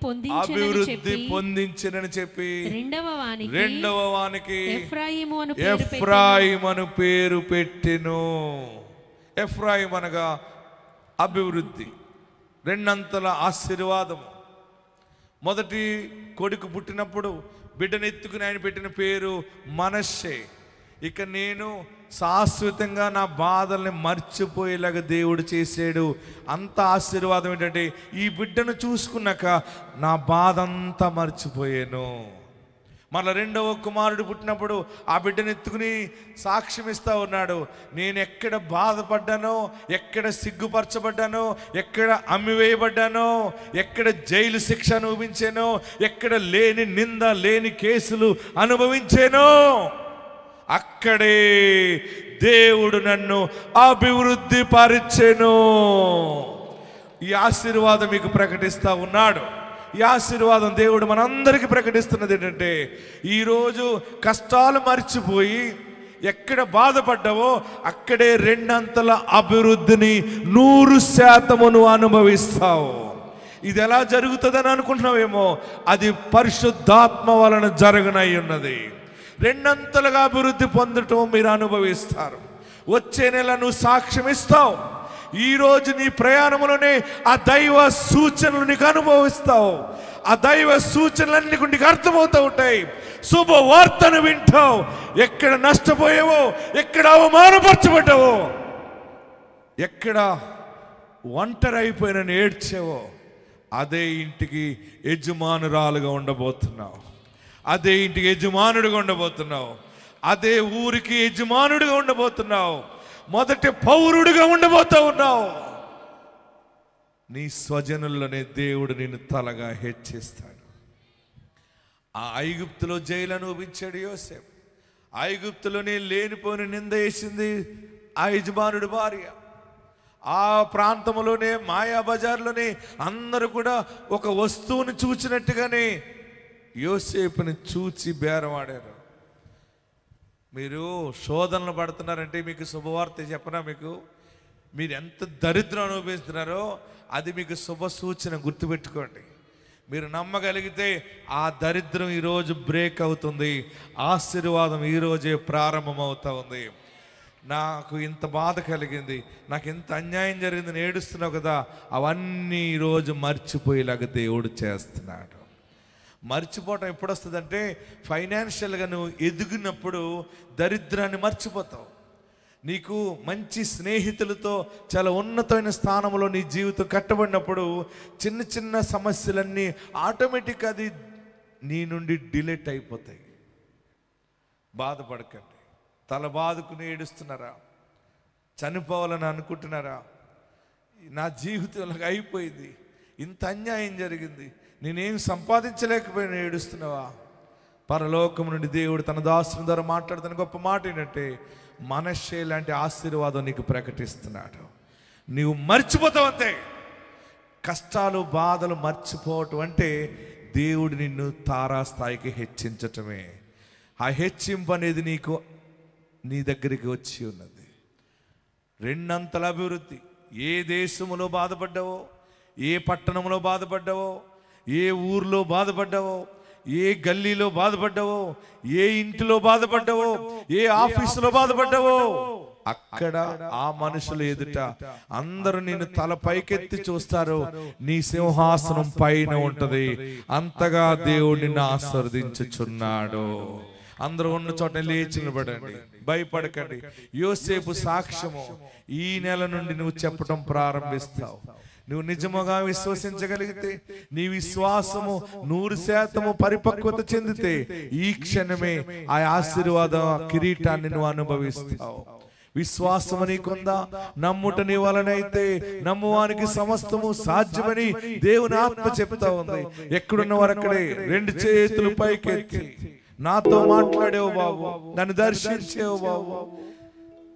పొందించినని చెప్పి 2వ వానికి ఎఫ్రాయిము అను పేరు పెట్టెను. ఎఫ్రాయిం అనగా అభివృద్ధి, 2 అంతల ఆశీర్వాదము. మొదటి కొడుకు పుట్టినప్పుడు బిడ్డను ఎత్తుకుని ఆయన పెట్టిన పేరు మనష్షే. ఇక నేను శాశ్వతంగా నా బాధల్ని మర్చిపోయేలాగా దేవుడు చేసాడు. అంత ఆశీర్వాదం ఏంటంటే, ఈ బిడ్డను చూసుకున్నాక నా బాధ అంతా మర్చిపోయాను. మళ్ళీ 2వ కుమారుడు పుట్టినప్పుడు ఆ బిడ్డను ఎత్తుకుని సాక్ష్యం ఇస్తా ఉన్నాడు. నేను ఎక్కడ బాధపడ్డానో, ఎక్కడ సిగ్గుపరచబడ్డానో, ఎక్కడ అమ్మివేయబడ్డానో, ఎక్కడ జైలు శిక్ష అనుభవించానో, ఎక్కడ లేని నింద, లేని కేసులు అనుభవించానో, అక్కడే దేవుడు నన్ను అభివృద్ధి పరిచెను. ఈ ఆశీర్వాదం మీకు ప్రకటిస్తూ ఉన్నాడు. ఈ ఆశీర్వాదం దేవుడు మనందరికీ ప్రకటిస్తున్నది ఏంటంటే, ఈరోజు కష్టాలు మర్చిపోయి ఎక్కడ బాధపడ్డావో అక్కడే రెండంతల అభివృద్ధిని 100% అనుభవిస్తావు. ఇది ఎలా జరుగుతుందని అనుకుంటున్నావేమో, అది పరిశుద్ధాత్మ వలన జరగనై ఉన్నది. రెండంతలుగా అభివృద్ధి పొందటం మీరు అనుభవిస్తారు. వచ్చే నెల నువ్వు సాక్ష్యం ఇస్తావు. ఈరోజు నీ ప్రయాణంలోనే ఆ దైవ సూచనలు నీకు అనుభవిస్తావు. ఆ దైవ సూచనలన్నీ నీకు అర్థమవుతూ ఉంటాయి. శుభవార్తను వింటావు. ఎక్కడ నష్టపోయావో, ఎక్కడ అవమానపరచబడ్డావో, ఎక్కడ ఒంటరి అయిపోయిన ఏడ్చావో, అదే ఇంటికి యజమానురాలుగా ఉండబోతున్నావు. అదే ఇంటికి యజమానుడిగా ఉండబోతున్నావు. అదే ఊరికి యజమానుడిగా ఉండబోతున్నావు. మొదటి పౌరుడిగా ఉండబోతా ఉన్నావు. నీ స్వజనుల్లోనే దేవుడు నిన్ను తలగా హెచ్చిస్తాడు. ఆ ఐగుప్తులో జైలు అనుభవించాడు యోసేపు. ఐగుప్తులోనే లేనిపోయిన నింద వేసింది ఆ యజమానుడి భార్య. ఆ ప్రాంతంలోనే మాయా బజార్లోనే అందరూ కూడా ఒక వస్తువుని చూచినట్టుగానే యోసేపుని చూచి బేరమాడారు. మీరు శోధనలు పడుతున్నారంటే మీకు శుభవార్త చెప్పనా? మీరు ఎంత దరిద్రం అనుభవిస్తున్నారో అది మీకు శుభ సూచన. గుర్తుపెట్టుకోండి. మీరు నమ్మగలిగితే ఆ దరిద్రం ఈరోజు బ్రేక్ అవుతుంది. ఆశీర్వాదం ఈరోజే ప్రారంభమవుతా ఉంది. నాకు ఇంత బాధ కలిగింది, నాకు ఇంత అన్యాయం జరిగిందని ఏడుస్తున్నావు కదా, అవన్నీ ఈరోజు మర్చిపోయేలాగా దేవుడు చేస్తున్నాడు. మర్చిపోవటం ఎప్పుడు వస్తుందంటే, ఫైనాన్షియల్గా నువ్వు ఎదిగినప్పుడు దరిద్రాన్ని మర్చిపోతావు. నీకు మంచి స్నేహితులతో చాలా ఉన్నతమైన స్థానంలో నీ జీవితం కట్టబడినప్పుడు చిన్న చిన్న సమస్యలన్నీ ఆటోమేటిక్గా అది నీ నుండి డిలీట్ అయిపోతాయి. బాధపడకండి. తల బాదుకుని ఏడుస్తున్నారా? చనిపోవాలని అనుకుంటున్నారా? నా జీవితం అయిపోయింది, ఇంత అన్యాయం జరిగింది, నేనేం సంపాదించలేకపోయినా ఏడుస్తున్నావా? పరలోకం నుండి దేవుడు తన దాసుని ద్వారా మాట్లాడుతున్న గొప్ప మాట ఏంటంటే, మనశ్శే లాంటి ఆశీర్వాదం నీకు ప్రకటిస్తున్నాడు. నీవు మర్చిపోతావు అంతే. కష్టాలు బాధలు మర్చిపోవటం అంటే దేవుడు నిన్ను తారాస్థాయికి హెచ్చించటమే. ఆ హెచ్చింపు అనేది నీ దగ్గరికి వచ్చి ఉన్నది. రెండంతల అభివృద్ధి. ఏ దేశంలో బాధపడ్డావో, ఏ పట్టణంలో బాధపడ్డావో, ఏ ఊర్లో బాధపడ్డావో, ఏ గల్లీలో బాధపడ్డావో, ఏ ఇంటిలో బాధపడ్డావో, ఏ ఆఫీసులో బాధపడ్డావో, అక్కడ ఆ మనుషుల ఎదుట అందరూ నిన్ను తల పైకెత్తి చూస్తారు. నీ సింహాసనం పైన ఉంటది. అంతగా దేవుడు నిన్ను ఆశీర్వదించుచున్నాడు. అందరూ ఉన్న చోట లేచి నిలబడండి. భయపడకండి. యోసేపు సాక్ష్యము ఈ నెల నుండి నువ్వు చెప్పటం ప్రారంభిస్తావు. నువ్వు నిజముగా విశ్వసించగలిగితే, నీ విశ్వాసము 100% పరిపక్వత చెందితే, ఈ క్షణమే ఆ ఆశీర్వాదం కిరీటాన్ని నువ్వు అనుభవిస్తావు. విశ్వాసము నీకుందా? నమ్ముట నీ వలనైతే నమ్మువానికి సమస్తము సాధ్యమని దేవుని ఆత్మ చెప్తా ఉంది. ఎక్కడున్న వారక్కడే రెండు చేతులు పైకెత్తి, నాతో మాట్లాడేవు బాబు, నన్ను దర్శించేవు బాబు.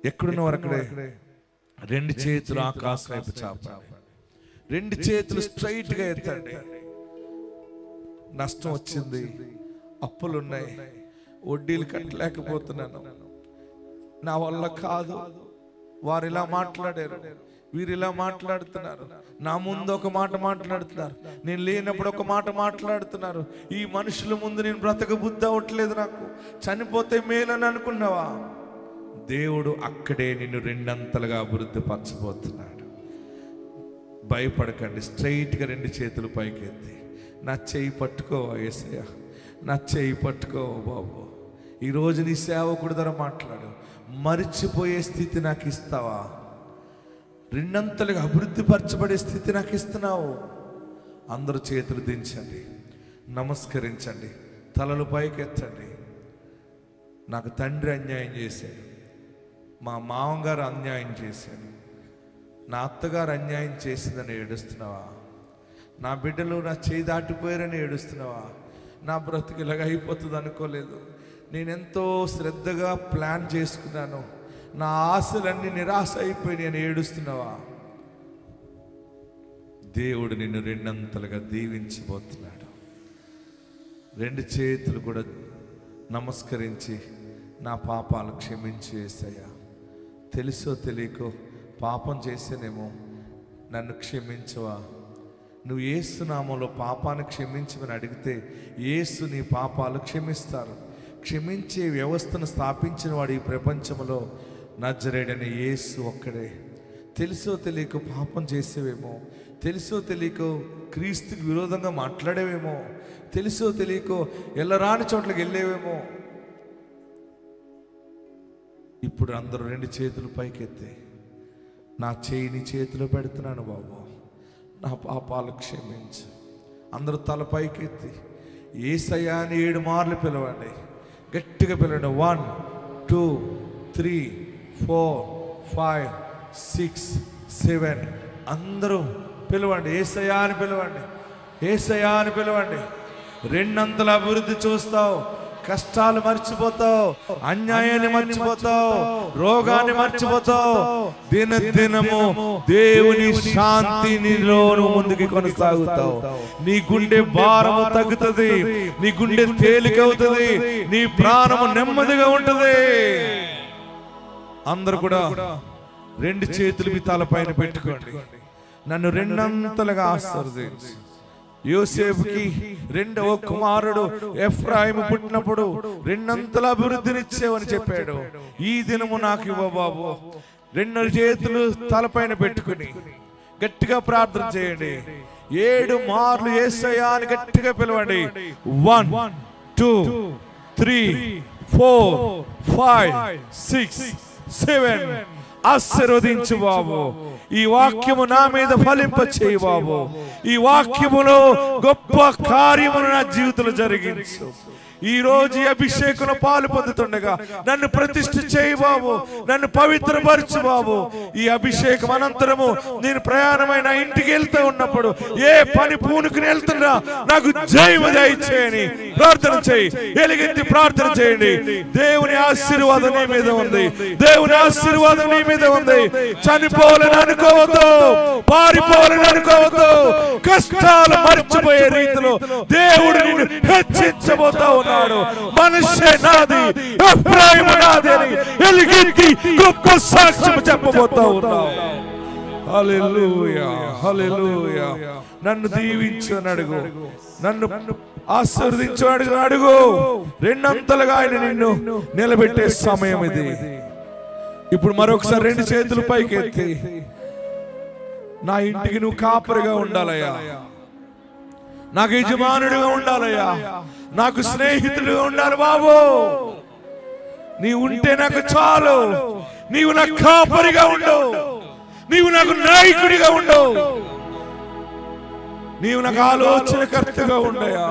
ఎక్కడున్న వారక్కడే రెండు చేతులు ఆకాశం వైపు చాపండి. రెండు చేతులు స్ట్రైట్ గా ఎత్తండి. నష్టం వచ్చింది, అప్పులున్నాయి, వడ్డీలు కట్టలేకపోతున్నాను, నా వల్ల కాదు, వారు ఇలా మాట్లాడారు, వీరు ఇలా మాట్లాడుతున్నారు, నా ముందు ఒక మాట మాట్లాడుతున్నారు, నేను లేనప్పుడు ఒక మాట మాట్లాడుతున్నారు, ఈ మనుషుల ముందు నేను బ్రతక బుద్ధి అవ్వట్లేదు, నాకు చనిపోతే మేలని అనుకున్నావా? దేవుడు అక్కడే నిన్ను రెండంతలుగా అభివృద్ధి పరచబోతున్నాడు. భయపడకండి. స్ట్రైట్గా రెండు చేతులు పైకెత్తి, నా చెయ్యి పట్టుకోవా యేసయ్య, నా చెయ్యి పట్టుకోవా బాబు. ఈరోజు నీ సేవకుడి ద్వారా మాట్లాడు. మరిచిపోయే స్థితి నాకు ఇస్తావా? రెండంతలుగా అభివృద్ధి పరచబడే స్థితి నాకు ఇస్తున్నావు. అందరూ చేతులు దించండి, నమస్కరించండి, తలలు పైకెత్తండి. నాకు తండ్రి అన్యాయం చేశాడు, మా మామగారు అన్యాయం చేశాడు, నా అత్తగారు అన్యాయం చేసిందని ఏడుస్తున్నావా? నా బిడ్డలు నా చేయి దాటిపోయారని ఏడుస్తున్నావా? నా బ్రతుకు ఇలాగ అయిపోతుంది అనుకోలేదు, నేనెంతో శ్రద్ధగా ప్లాన్ చేసుకున్నాను, నా ఆశలన్నీ నిరాశ అయిపోయినాయి అని ఏడుస్తున్నావా? దేవుడు నిన్ను రెండంతలుగా దీవించబోతున్నాడు. రెండు చేతులు కూడా నమస్కరించి, నా పాపాలు క్షమించి యేసయ్యా, తెలుసో తెలియకో పాపం చేసేనేమో, నన్ను క్షమించవా. నువ్వు యేసు నామంలో పాపాన్ని క్షమించమని అడిగితే యేసు నీ పాపాలు క్షమిస్తారు. క్షమించే వ్యవస్థను స్థాపించిన వాడు ఈ ప్రపంచంలో నజరేయుడైన యేసు ఒక్కడే. తెలుసో తెలియకో పాపం చేసేవేమో, తెలుసో తెలియకో క్రీస్తుకి విరోధంగా మాట్లాడేవేమో, తెలుసో తెలియకో ఎల్లరాని చోట్లకి వెళ్ళేవేమో. ఇప్పుడు అందరూ రెండు చేతులు పైకెత్తే, నా చేయి నీ చేతిలో పెడుతున్నాను బాబు, నా పాపాలు క్షమించు. అందరూ తల పైకెత్తి యేసయ్యా అని 7 మార్లు పిలవండి, గట్టిగా పిలవండి. 1 2 3 4 5 6 7 అందరూ పిలవండి, యేసయ్యా అని పిలవండి, యేసయ్యా అని పిలవండి. రెండంతల అభివృద్ధి చూస్తావు, కష్టాలు మర్చిపోతావు, అన్యాయాన్ని మర్చిపోతావు, రోగాన్ని మర్చిపోతావు. దినదినము దేవుని శాంతి నీలో ముందుకు కొనసాగుతావు. నీ గుండె భారము తగ్గుతుంది, నీ గుండె తేలికవుతుంది, నీ ప్రాణము నెమ్మదిగా ఉంటుంది. అందరూ కూడా రెండు చేతులు మీ తలపైన పెట్టుకోండి. నన్ను రెండంతలుగా ఆశీర్వదించు. యోసేపుకి రెండవ కుమారుడు ఎఫ్రాయిము పుట్టినప్పుడు రెండంతల అభివృద్ధినిచ్చేవని చెప్పాడు. ఈ దినము నాకు ఇవ్వ బాబు. రెండు చేతులు తలపైన పెట్టుకుని గట్టిగా ప్రార్థన చేయండి. 7 మార్లు యేసయ్యా అని గట్టిగా పిలవండి. 1 2 3 4 5 6 7 ఆశీర్వదించు బాబు. ఈ వాక్యము నా మీద ఫలింప చేయి బాబు. ఈ వాక్యములో గొప్ప కార్యమును నా జీవితంలో జరిగించు. ఈ రోజు అభిషేకంలో పాలు పొందుతుండగా నన్ను ప్రతిష్ఠ చేయి బాబు, నన్ను పవిత్రపరచు బాబు. ఈ అభిషేకం అనంతరము నేను ప్రయాణమైన ఇంటికి వెళ్తూ ఉన్నప్పుడు ఏ పని పూనుకుని వెళ్తున్నా నాకు జయము దయచేయని ప్రార్థన చేయి. ఎలుగెత్తి ప్రార్థన చేయండి. దేవుని ఆశీర్వాదం నీ మీద ఉంది, దేవుని ఆశీర్వాదం నీ మీద ఉంది. చనిపోవాలని అనుకోవద్దు, పారిపోవాలని అనుకోవద్దు. కష్టాలు మర్చిపోయే రీతిలో దేవుడు నిన్ను హెచ్చించబోతా ఉన్నాడు. మనుష్య నాది, ఎఫ్రాయిము నాది అని ఎలుగెత్తి గొప్ప సాక్ష్యం చెప్పబోతా ఉన్నావు. హల్లెలూయా, హల్లెలూయా. నన్ను దీవించు అని అడుగు, నన్ను ఆశీర్వదించు అడుగు. రెండంతలుగా ఆయన నిన్ను నిలబెట్టే సమయం ఇది. ఇప్పుడు మరొకసారి రెండు చేతులు పైకి ఎత్తి, నా ఇంటికి నువ్వు కాపరిగా ఉండాలయ్యా, నాకు యజమానుడిగా ఉండాలయ్యా, నాకు స్నేహితుడిగా ఉండాలి బాబు. నీవు ఉంటే నాకు చాలు. నీవు నాకు కాపరిగా ఉండవు, నీవు నాకు నాయకుడిగా ఉండవు, నీవు నాకు ఆలోచనకర్తగా ఉండయా.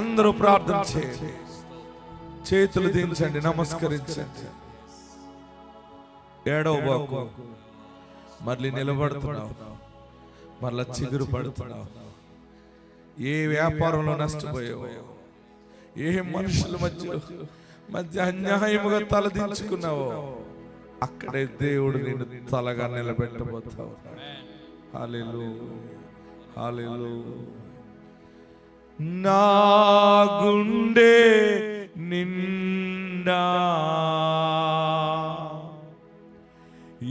అందరూ ప్రార్థన చేయండి, చేతులు దించండి, నమస్కరించండి. ఏడవ బాకు మళ్ళీ నిలబడుతున్నావు, మళ్ళా చిగురు పడుతున్నావు. ఏ వ్యాపారంలో నష్టపోయావో, ఏ మనుషుల మధ్య అన్యాయముగా తలదించుకున్నావో అక్కడే దేవుడు నిన్ను తలగా నిలబెట్టబోతావు. హల్లెలూయా, హల్లెలూయా. నా గుండె నిండా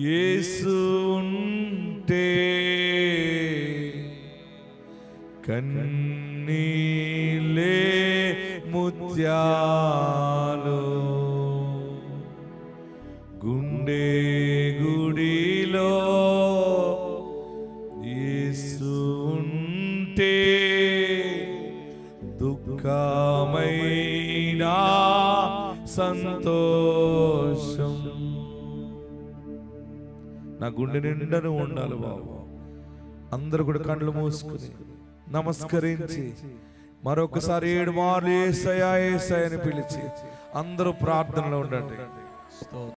యేసు ఉంటే కన్నీలే ముత్యాలు, గుండె గుడిలో యేసు ఉంటే దుఃఖమైనా సంతోషం. నా గుండె నిండను ఉండాలి బాబు. అందరూ కూడా కళ్ళు మూసుకుని నమస్కరించి మరొకసారి 7 మార్లు యేసయ్యా యేసయ్యా అని పిలిచి అందరూ ప్రార్థనలో ఉండండి.